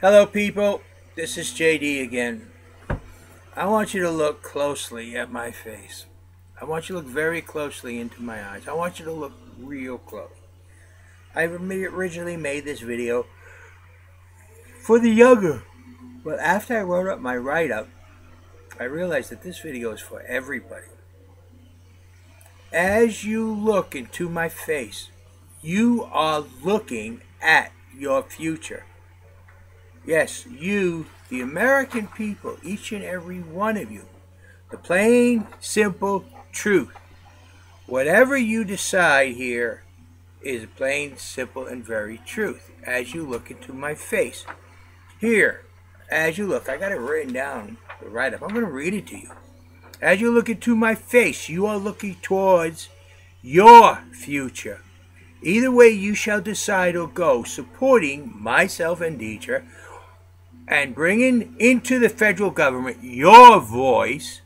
Hello people, this is JD again. I want you to look closely at my face. I want you to look very closely into my eyes. I want you to look real close. I originally made this video for the younger, but after I wrote up my write-up, I realized that this video is for everybody. As you look into my face, you are looking at your future. Yes, you, the American people, each and every one of you. The plain, simple truth. Whatever you decide here is plain, simple, and very truth. As you look into my face. Here, as you look, I got it written down, the write-up. I'm going to read it to you. As you look into my face, you are looking towards your future. Either way you shall decide or go, supporting myself and Deatra, and bringing into the federal government your voice,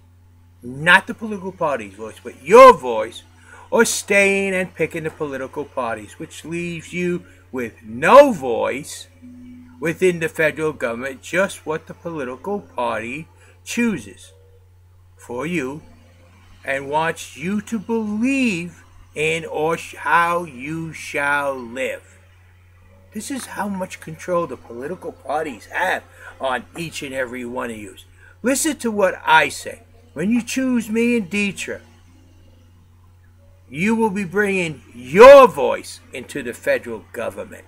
not the political party's voice, but your voice, or staying and picking the political parties, which leaves you with no voice within the federal government, just what the political party chooses for you and wants you to believe in or how you shall live. This is how much control the political parties have on each and every one of you. Listen to what I say. When you choose me and Deatra, you will be bringing your voice into the federal government.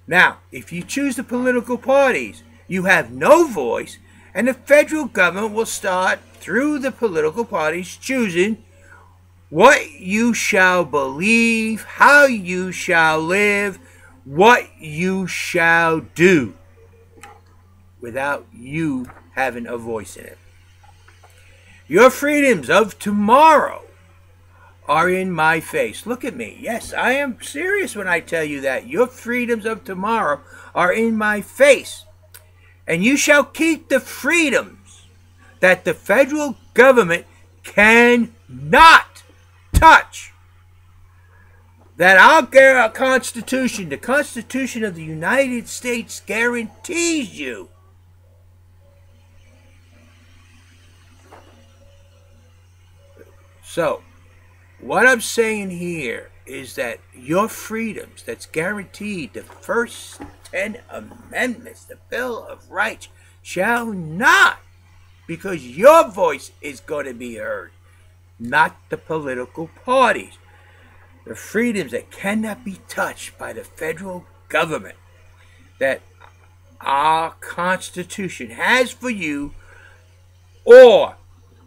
Now, if you choose the political parties, you have no voice, and the federal government will start, through the political parties, choosing what you shall believe, how you shall live, what you shall do, without you having a voice in it. Your freedoms of tomorrow are in my face. Look at me. Yes, I am serious when I tell you that. Your freedoms of tomorrow are in my face. And you shall keep the freedoms that the federal government cannot touch. That our Constitution, the Constitution of the United States, guarantees you. So, what I'm saying here is that your freedoms that's guaranteed, the first 10 amendments, the Bill of Rights, shall not, because your voice is going to be heard, not the political parties. The freedoms that cannot be touched by the federal government that our Constitution has for you, or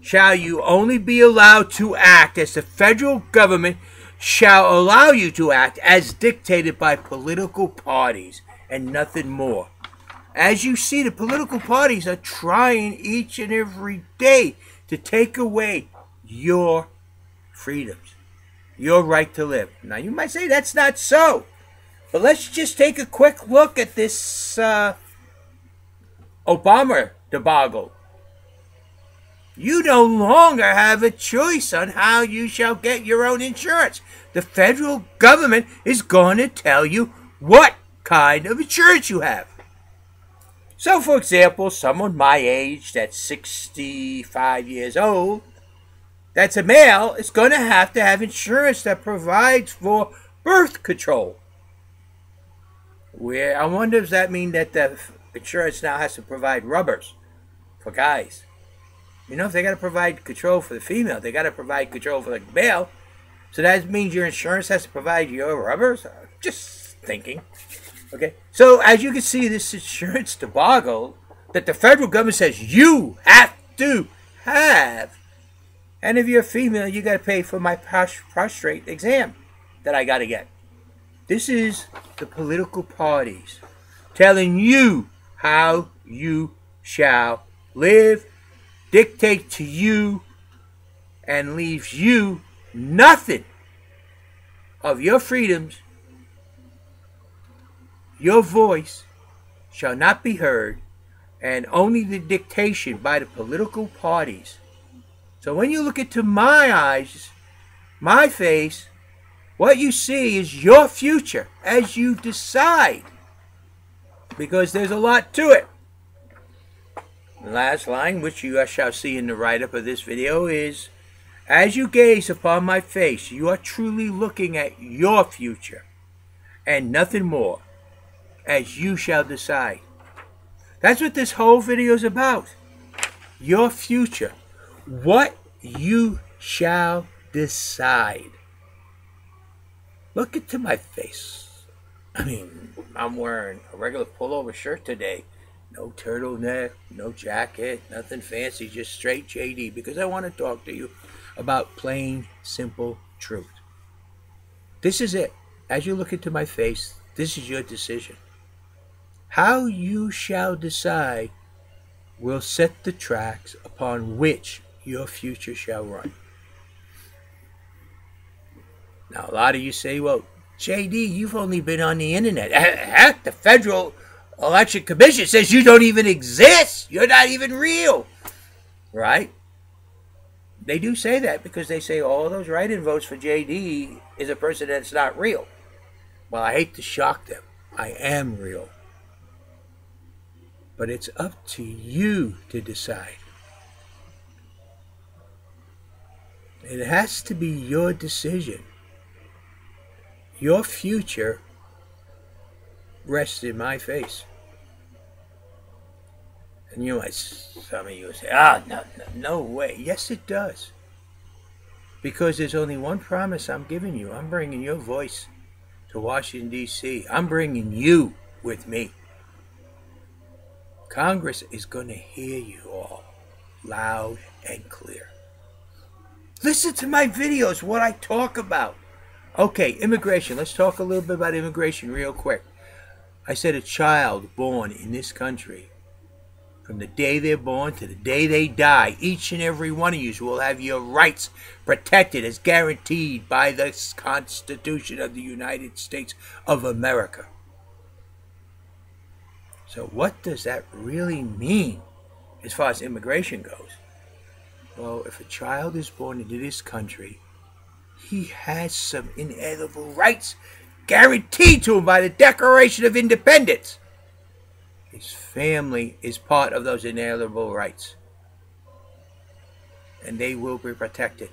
shall you only be allowed to act as the federal government shall allow you to act as dictated by political parties and nothing more. As you see, the political parties are trying each and every day to take away your freedoms, your right to live. Now, you might say that's not so, but let's just take a quick look at this Obama debacle. You no longer have a choice on how you shall get your own insurance. The federal government is going to tell you what kind of insurance you have. So, for example, someone my age that's 65 years old, that's a male, is going to have insurance that provides for birth control. Where I wonder, does that mean that the insurance now has to provide rubbers for guys? You know, if they got to provide control for the female, they got to provide control for the male. So that means your insurance has to provide your rubbers? Just thinking. Okay. So as you can see, this insurance debacle that the federal government says you have to have. And if you're a female, you got to pay for my prostate exam that I got to get. This is the political parties telling you how you shall live, dictate to you, and leaves you nothing of your freedoms. Your voice shall not be heard, and only the dictation by the political parties. So when you look into my eyes, my face, What you see is your future as you decide, because there's a lot to it. The last line, which you shall see in the write-up of this video, is, as you gaze upon my face, you are truly looking at your future and nothing more, as you shall decide. That's what this whole video is about. Your future. What you shall decide. Look into my face. I mean, I'm wearing a regular pullover shirt today. No turtleneck, no jacket, nothing fancy, just straight JD, because I want to talk to you about plain, simple truth. This is it. As you look into my face, this is your decision. How you shall decide will set the tracks upon which your future shall run. Now, a lot of you say, well, JD, you've only been on the internet. Heck, the Federal Election Commission says you don't even exist. You're not even real. Right? They do say that because they say all those write-in votes for JD is a person that's not real. Well, I hate to shock them. I am real. But it's up to you to decide. It has to be your decision. Your future rests in my face. And you might, some of you say, no way. Yes, it does. Because there's only one promise I'm giving you. I'm bringing your voice to Washington, D.C. I'm bringing you with me. Congress is going to hear you all loud and clear. Listen to my videos, what I talk about. Okay, immigration. Let's talk a little bit about immigration real quick. I said a child born in this country, from the day they're born to the day they die, each and every one of you will have your rights protected as guaranteed by the Constitution of the United States of America. So what does that really mean as far as immigration goes? Well, if a child is born into this country, he has some inalienable rights guaranteed to him by the Declaration of Independence. His family is part of those inalienable rights, and they will be protected.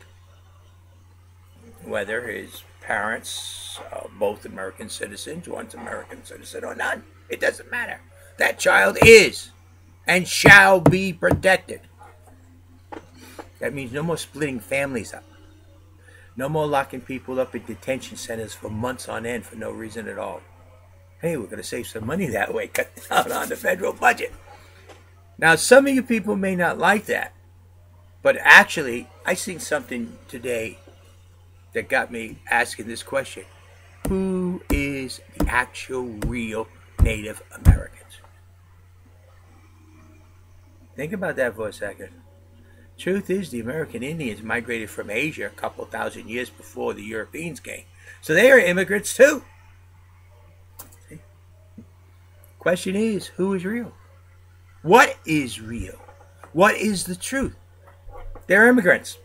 Whether his parents are both American citizens, one's American citizen or none, it doesn't matter. That child is and shall be protected. That means no more splitting families up. No more locking people up in detention centers for months on end for no reason at all. Hey, we're going to save some money that way, cut down on the federal budget. Now, some of you people may not like that, but actually, I seen something today that got me asking this question. Who is the actual real Native Americans? Think about that for a second. Truth is, the American Indians migrated from Asia a couple thousand years before the Europeans came. So they are immigrants too. See? Question is, who is real? What is real? What is the truth? They're immigrants.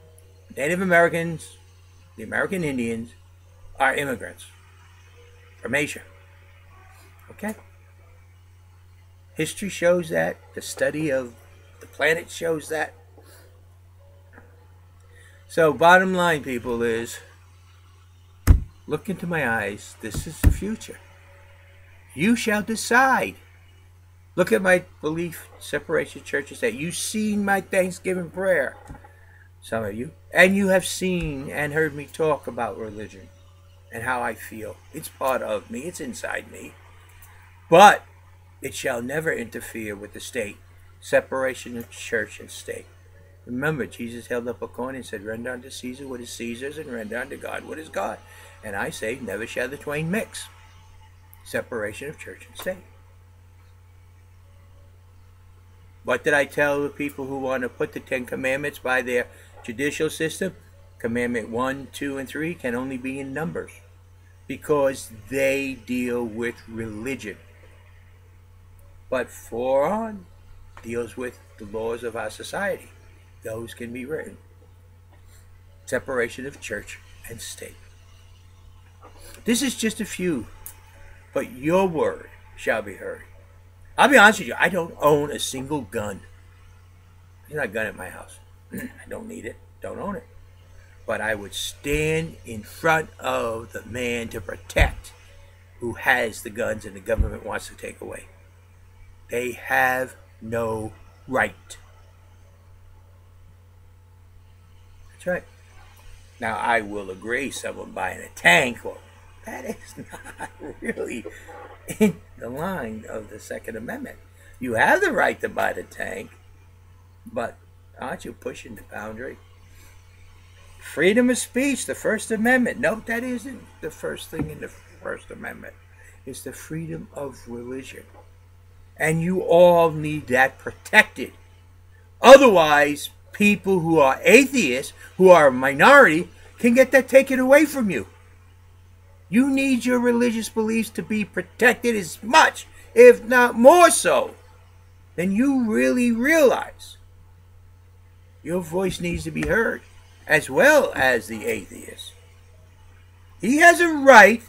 Native Americans, the American Indians, are immigrants from Asia. Okay? History shows that. The study of the planet shows that. So, bottom line, people, is look into my eyes. This is the future. You shall decide. Look at my belief separation churches that you've seen my Thanksgiving prayer, some of you, and you have seen and heard me talk about religion and how I feel. It's part of me. It's inside me. But it shall never interfere with the state. Separation of church and state. Remember, Jesus held up a coin and said, render unto Caesar what is Caesar's and render unto God what is God. And I say, never shall the twain mix. Separation of church and state. What did I tell the people who want to put the 10 Commandments by their judicial system? Commandment 1, 2, and 3 can only be in numbers because they deal with religion. But 4 on deals with the laws of our society. Those can be written. Separation of church and state. This is just a few, but your word shall be heard. I'll be honest with you, I don't own a single gun. There's not a gun at my house. I don't need it, don't own it. But I would stand in front of the man to protect who has the guns and the government wants to take away. They have no right. That's right. Now, I will agree, someone buying a tank, well, that is not really in the line of the Second Amendment. You have the right to buy the tank, but aren't you pushing the boundary? Freedom of speech, the First Amendment. Nope, that isn't the first thing in the First Amendment. It's the freedom of religion. And you all need that protected. Otherwise, people who are atheists, who are a minority, can get that taken away from you. You need your religious beliefs to be protected as much, if not more so, than you really realize. Your voice needs to be heard, as well as the atheist. He has a right,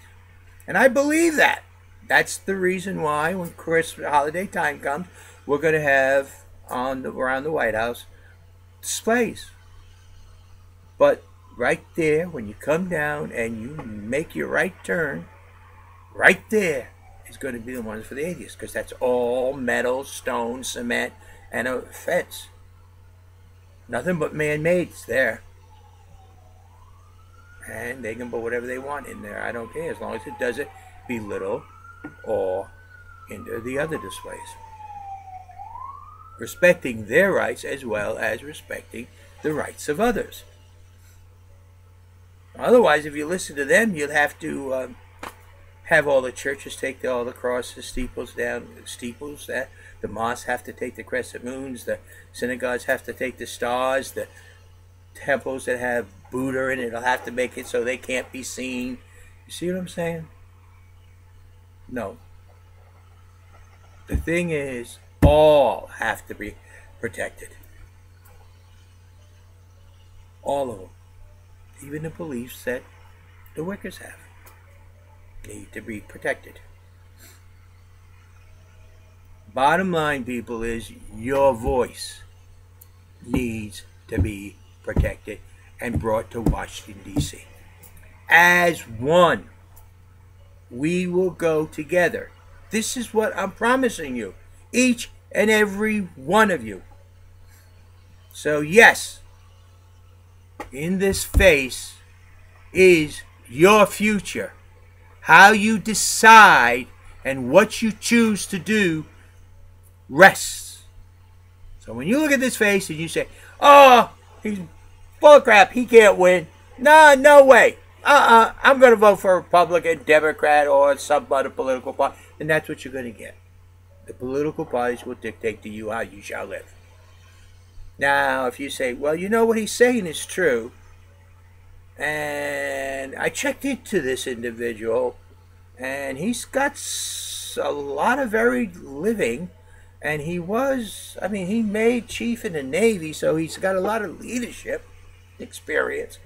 and I believe that. That's the reason why when Christmas holiday time comes, we're going to have around the White House displays. But right there, when you come down and you make your right turn, right there is going to be the ones for the atheists, because that's all metal, stone, cement, and a fence. Nothing but man-made there. And they can put whatever they want in there. I don't care, as long as it doesn't belittle or hinder the other displays. Respecting their rights as well as respecting the rights of others. Otherwise, if you listen to them, you'll have to have all the churches take all the crosses, steeples down, the mosques have to take the crescent moons, the synagogues have to take the stars, the temples that have Buddha in it will have to make it so they can't be seen. You see what I'm saying? No. The thing is, all have to be protected. All of them. Even the beliefs that the Wiccans have need to be protected. Bottom line, people, is your voice needs to be protected and brought to Washington, D.C. As one, we will go together. This is what I'm promising you, each and every one of you. So yes, in this face is your future. How you decide and what you choose to do rests. So when you look at this face and you say, oh, he's full of crap, he can't win. No way. I'm going to vote for a Republican, Democrat, or some other political party. And that's what you're going to get. The political parties will dictate to you how you shall live. Now, if you say, well, you know what he's saying is true, and I checked into this individual, and he's got a lot of varied living, and he made chief in the Navy, so he's got a lot of leadership experience.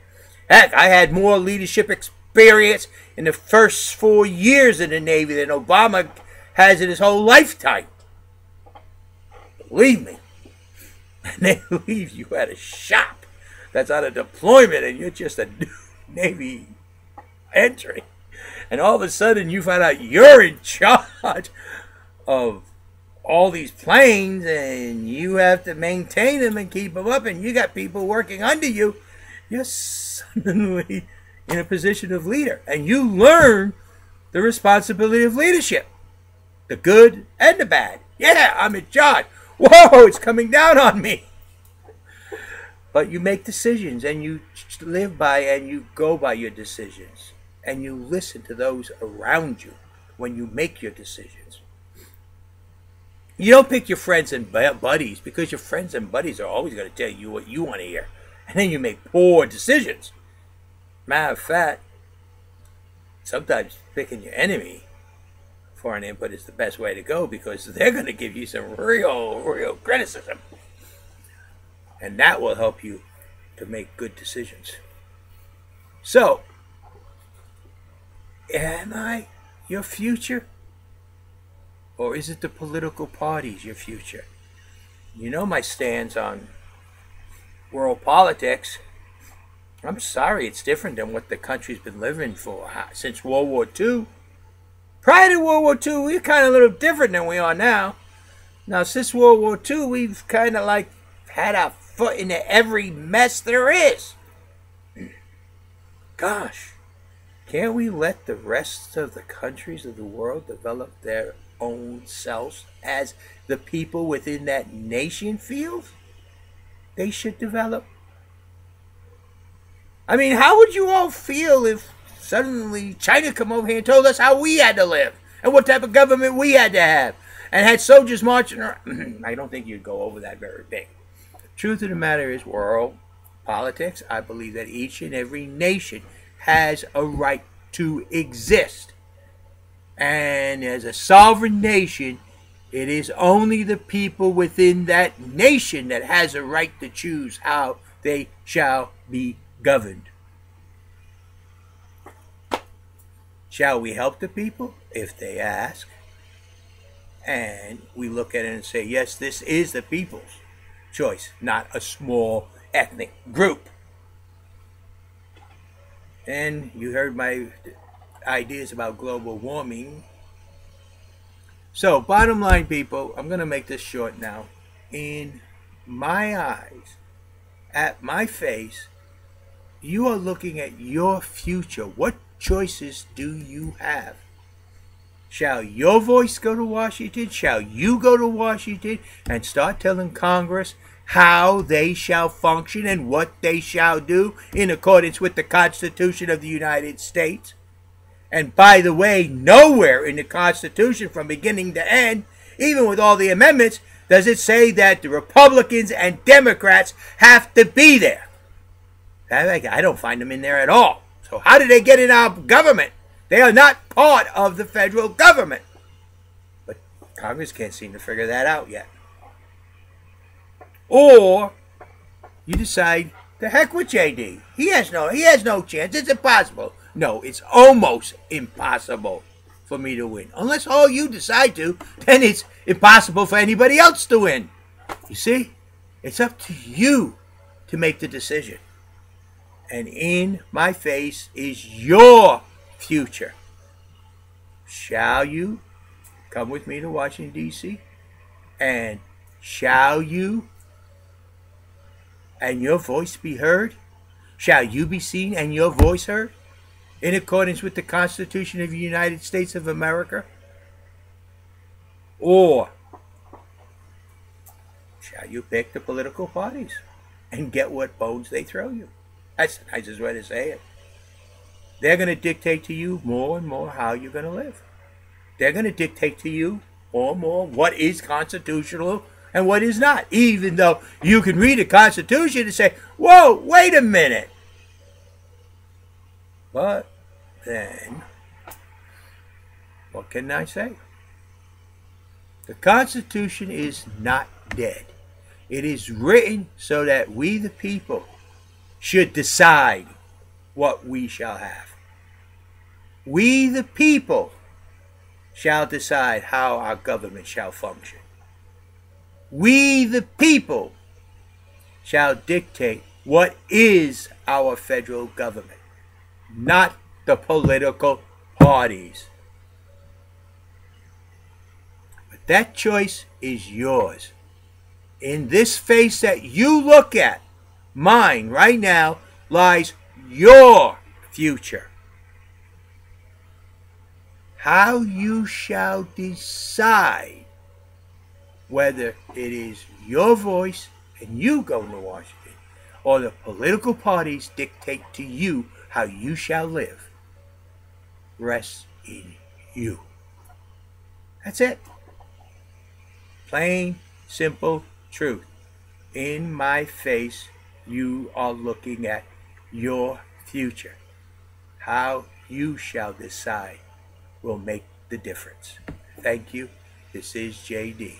Heck, I had more leadership experience in the first 4 years in the Navy than Obama has in his whole lifetime. Believe me. And they leave you at a shop that's on a deployment and you're just a new Navy entry. And all of a sudden you find out you're in charge of all these planes and you have to maintain them and keep them up, and you got people working under you. You're suddenly in a position of leader, and you learn the responsibility of leadership, the good and the bad. Yeah, I'm in charge. Whoa, it's coming down on me. But you make decisions, and you live by and you go by your decisions, and you listen to those around you when you make your decisions. You don't pick your friends and buddies, because your friends and buddies are always going to tell you what you want to hear. And then you make poor decisions. Matter of fact, sometimes picking your enemy for an input is the best way to go, because they're going to give you some real criticism. And that will help you to make good decisions. So, Am I your future? Or is it the political parties your future? You know my stance on world politics. I'm sorry, it's different than what the country's been living for since World War II. Prior to World War II, we were kind of a little different than we are now. Now, since World War II, we've kind of like had our foot into every mess there is. Gosh, can't we let the rest of the countries of the world develop their own selves as the people within that nation feels they should develop? I mean, how would you all feel if suddenly China come over here and told us how we had to live and what type of government we had to have and had soldiers marching around? I don't think you'd go over that very big. The truth of the matter is, world politics, I believe that each and every nation has a right to exist. And as a sovereign nation, it is only the people within that nation that has a right to choose how they shall be governed. Shall we help the people if they ask? And we look at it and say, yes, this is the people's choice, not a small ethnic group. And you heard my ideas about global warming. So, bottom line, people, I'm going to make this short now. In my eyes, at my face, you are looking at your future. What choices do you have? Shall your voice go to Washington? Shall you go to Washington and start telling Congress how they shall function and what they shall do in accordance with the Constitution of the United States? And by the way, nowhere in the Constitution from beginning to end, even with all the amendments, does it say that the Republicans and Democrats have to be there. I don't find them in there at all. So how did they get in our government? They are not part of the federal government. But Congress can't seem to figure that out yet. Or you decide, the heck with JD. He has no chance. It's impossible. No, it's almost impossible for me to win. Unless all you decide to, then it's impossible for anybody else to win. You see? It's up to you to make the decision. And in my face is your future. Shall you come with me to Washington, D.C.? And shall you and your voice be heard? Shall you be seen and your voice heard? In accordance with the Constitution of the United States of America? Or shall you pick the political parties and get what bones they throw you? That's the nicest way to say it. They're going to dictate to you more and more how you're going to live. They're going to dictate to you more and more what is constitutional and what is not. Even though you can read the Constitution and say, whoa, wait a minute. But then, what can I say? The Constitution is not dead. It is written so that we, the people, should decide what we shall have. We, the people, shall decide how our government shall function. We, the people, shall dictate what is our federal government, not the political parties. But that choice is yours. In this face that you look at, mine right now, lies your future. How you shall decide whether it is your voice and you go to Washington, or the political parties dictate to you how you shall live, rests in you. That's it. Plain, simple truth. In my face, you are looking at your future. How you shall decide will make the difference. Thank you. This is JD.